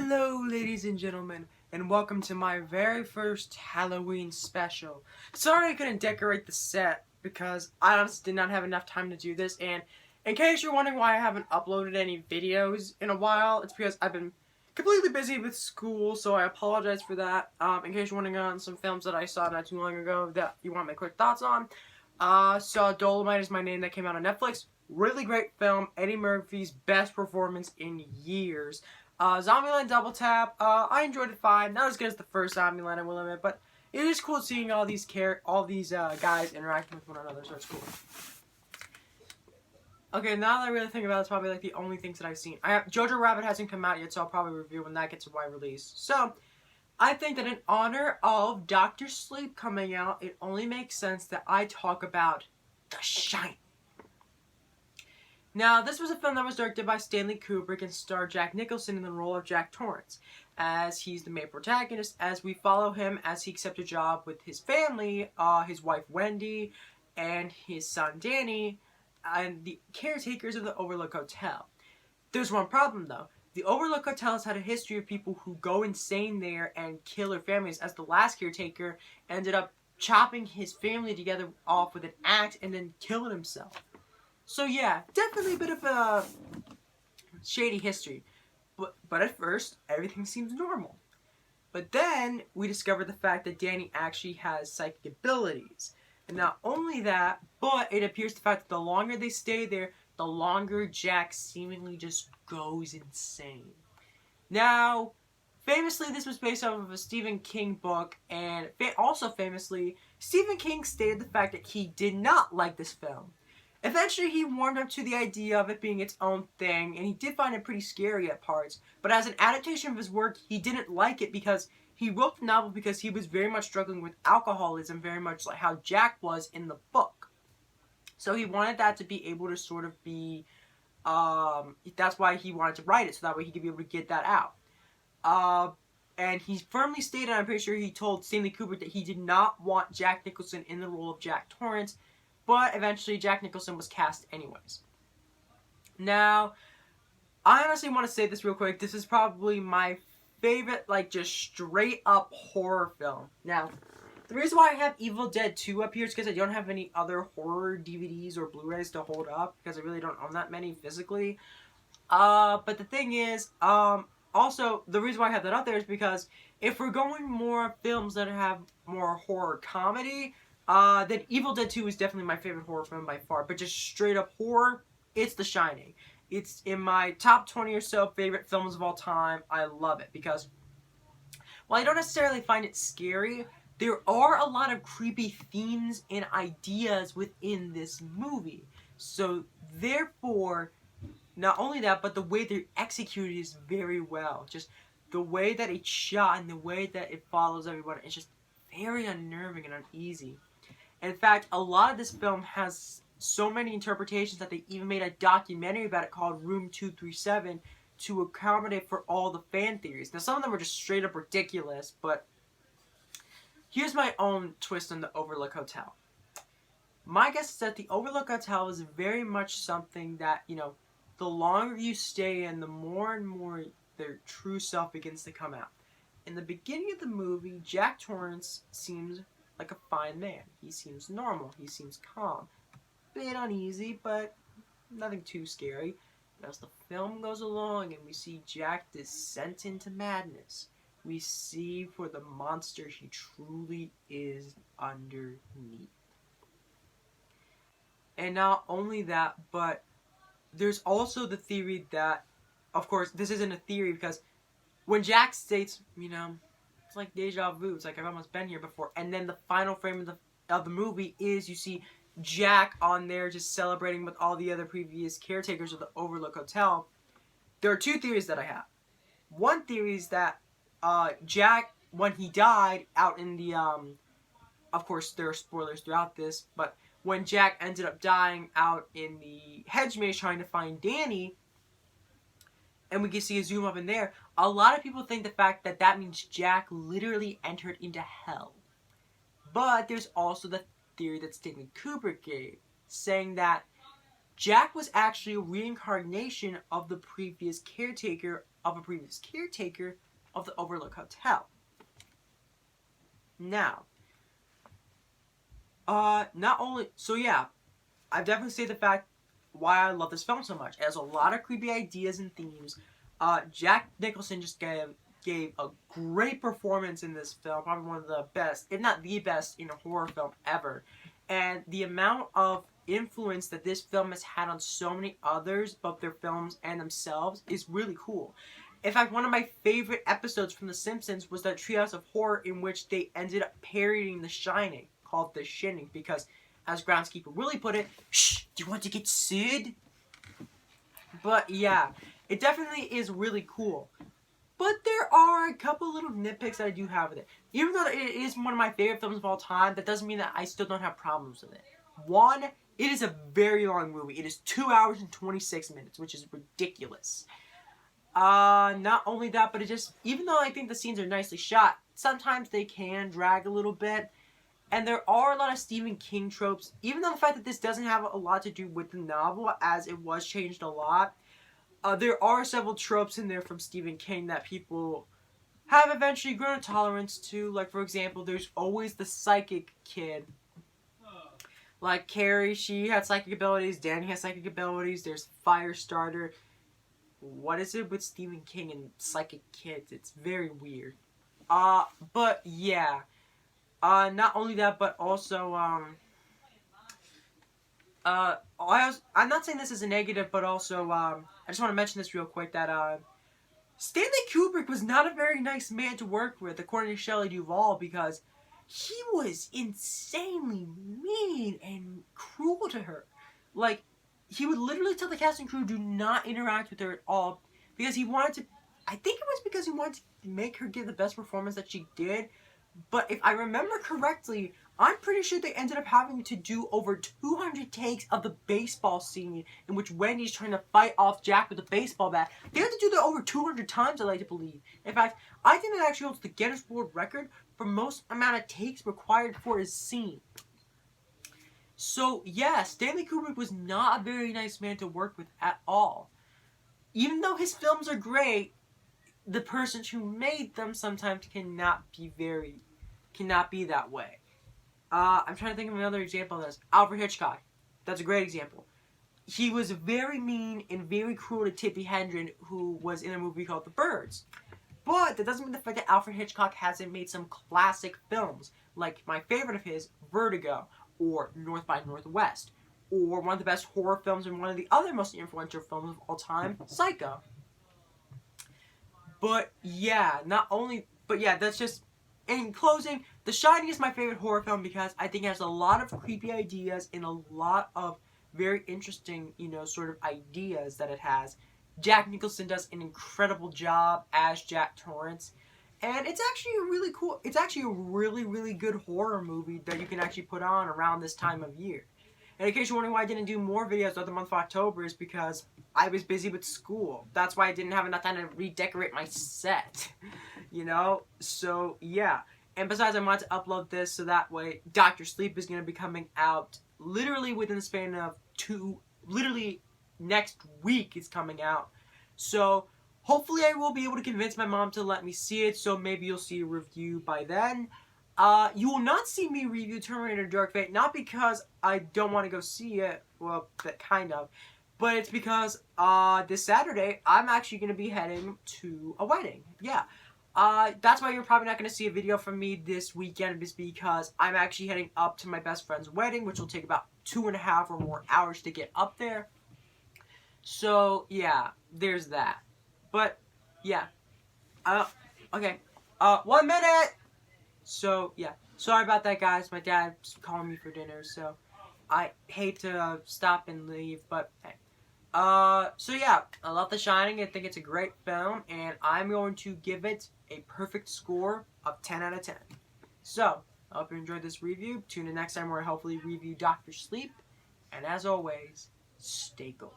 Hello, ladies and gentlemen, and welcome to my very first Halloween special. Sorry I couldn't decorate the set because I honestly did not have enough time to do this, and in case you're wondering why I haven't uploaded any videos in a while, it's because I've been completely busy with school, so I apologize for that. In case you're wondering on some films that I saw not too long ago that you want my quick thoughts on, saw Dolomite Is My Name that came out on Netflix. Really great film. Eddie Murphy's best performance in years. Zombieland Double Tap, I enjoyed it fine. Not as good as the first Zombieland, I will admit, but it is cool seeing all these guys interacting with one another, so it's cool. Okay, now that I really think about it, it's probably like the only things that I've seen. Jojo Rabbit hasn't come out yet, so I'll probably review when that gets a wide release. So, I think that in honor of Dr. Sleep coming out, it only makes sense that I talk about The Shining. Now, this was a film that was directed by Stanley Kubrick and starred Jack Nicholson in the role of Jack Torrance, as he's the main protagonist, as we follow him as he accepts a job with his family, his wife Wendy, and his son Danny, and the caretakers of the Overlook Hotel. There's one problem, though. The Overlook Hotel has had a history of people who go insane there and kill their families, as the last caretaker ended up chopping his family together off with an axe and then killing himself. So yeah, definitely a bit of a shady history. But at first, everything seems normal. But then, we discover the fact that Danny actually has psychic abilities. And not only that, but it appears the fact that the longer they stay there, the longer Jack seemingly just goes insane. Now, famously, this was based off of a Stephen King book, and also famously, Stephen King stated the fact that he did not like this film. Eventually, he warmed up to the idea of it being its own thing, and he did find it pretty scary at parts. But as an adaptation of his work, he didn't like it because he wrote the novel because he was very much struggling with alcoholism, very much like how Jack was in the book. So he wanted that to be able to sort of be, that's why he wanted to write it, so that way he could be able to get that out. And he firmly stated, I'm pretty sure he told Stanley Kubrick that he did not want Jack Nicholson in the role of Jack Torrance, but eventually Jack Nicholson was cast anyways. Now, I honestly want to say this real quick. This is probably my favorite, like, just straight up horror film. Now, the reason why I have Evil Dead 2 up here is because I don't have any other horror DVDs or Blu-rays to hold up, because I really don't own that many physically. But the thing is, also, the reason why I have that up there is because if we're going more films that have more horror comedy, then Evil Dead 2 is definitely my favorite horror film by far. But just straight up horror, it's The Shining. It's in my top 20 or so favorite films of all time. I love it because while I don't necessarily find it scary, there are a lot of creepy themes and ideas within this movie. So therefore, not only that, but the way they're executed is very well. Just the way that it's shot and the way that it follows everyone, it's just very unnerving and uneasy. In fact, a lot of this film has so many interpretations that they even made a documentary about it called Room 237 to accommodate for all the fan theories. Now, some of them are just straight up ridiculous, but here's my own twist on the Overlook Hotel. My guess is that the Overlook Hotel is very much something that, you know, the longer you stay in, the more and more their true self begins to come out. In the beginning of the movie, Jack Torrance seems like a fine man. He seems normal. He seems calm. A bit uneasy, but nothing too scary. And as the film goes along and we see Jack descent into madness, we see for the monster he truly is underneath. And not only that, but there's also the theory that, of course, this isn't a theory because when Jack states, you know, it's like deja vu. It's like I've almost been here before. And then the final frame of the movie is you see Jack on there just celebrating with all the other previous caretakers of the Overlook Hotel. There are two theories that I have. One theory is that Jack, when he died out in the, of course there are spoilers throughout this, but when Jack ended up dying out in the hedge maze trying to find Danny, and we can see a zoom up in there, a lot of people think the fact that that means Jack literally entered into hell. But there's also the theory that Stanley Kubrick gave, saying that Jack was actually a reincarnation of the previous caretaker of the Overlook Hotel. Now, not only, so yeah, I've definitely said the fact why I love this film so much. It has a lot of creepy ideas and themes. Jack Nicholson just gave a great performance in this film, probably one of the best, if not the best, in a horror film ever. And the amount of influence that this film has had on so many others, both their films and themselves, is really cool. In fact, one of my favorite episodes from The Simpsons was that Treehouse of Horror in which they ended up parodying The Shining, called The Shinning, because, as Groundskeeper Willie put it, "Shh, do you want to get sued?" But yeah, it definitely is really cool. But there are a couple little nitpicks that I do have with it. Even though it is one of my favorite films of all time, that doesn't mean that I still don't have problems with it. One, it is a very long movie. It is 2 hours and 26 minutes, which is ridiculous. Not only that, but it just, even though I think the scenes are nicely shot, sometimes they can drag a little bit. And there are a lot of Stephen King tropes, even though the fact that this doesn't have a lot to do with the novel, as it was changed a lot. There are several tropes in there from Stephen King that people have eventually grown a tolerance to. Like, for example, there's always the psychic kid. Like Carrie, she had psychic abilities. Danny has psychic abilities. There's Firestarter. What is it with Stephen King and psychic kids? It's very weird. But yeah. Not only that, but also, I'm not saying this as a negative, but also, I just want to mention this real quick, that, Stanley Kubrick was not a very nice man to work with, according to Shelly Duvall, because he was insanely mean and cruel to her. Like, he would literally tell the cast and crew do not interact with her at all, because he wanted to, I think it was because he wanted to make her give the best performance that she did. But if I remember correctly, I'm pretty sure they ended up having to do over 200 takes of the baseball scene in which Wendy's trying to fight off Jack with a baseball bat. They had to do that over 200 times, I like to believe. In fact, I think that actually holds the Guinness World Record for most amount of takes required for a scene. So, yeah, Stanley Kubrick was not a very nice man to work with at all. Even though his films are great, the person who made them sometimes cannot be that way. I'm trying to think of another example of this. Alfred Hitchcock. That's a great example. He was very mean and very cruel to Tippi Hedren, who was in a movie called The Birds. But that doesn't mean the fact that Alfred Hitchcock hasn't made some classic films, like my favorite of his, Vertigo, or North by Northwest, or one of the best horror films and one of the other most influential films of all time, Psycho. But yeah, that's just, in closing, The Shining is my favorite horror film because I think it has a lot of creepy ideas and a lot of very interesting, sort of ideas that it has. Jack Nicholson does an incredible job as Jack Torrance. And it's actually a really, really good horror movie that you can actually put on around this time of year. And in case you're wondering why I didn't do more videos throughout the month of October, is because I was busy with school. That's why I didn't have enough time to redecorate my set. So yeah. And besides, I want to upload this so that way Dr. Sleep is going to be coming out literally within the span of literally next week it's coming out. So hopefully I will be able to convince my mom to let me see it, so maybe you'll see a review by then. You will not see me review Terminator Dark Fate, not because I don't want to go see it, well, kind of, but it's because, this Saturday, I'm actually going to be heading to a wedding. Yeah. That's why you're probably not going to see a video from me this weekend, is because I'm actually heading up to my best friend's wedding, which will take about 2.5 or more hours to get up there. So, yeah, there's that. But, yeah. Okay. 1 minute! So, yeah. Sorry about that, guys. My dad's calling me for dinner, so I hate to stop and leave, but hey. So yeah, I love The Shining. I think it's a great film, and I'm going to give it a perfect score of 10 out of 10. So, I hope you enjoyed this review. Tune in next time where I hopefully review Dr. Sleep. And as always, stay gold.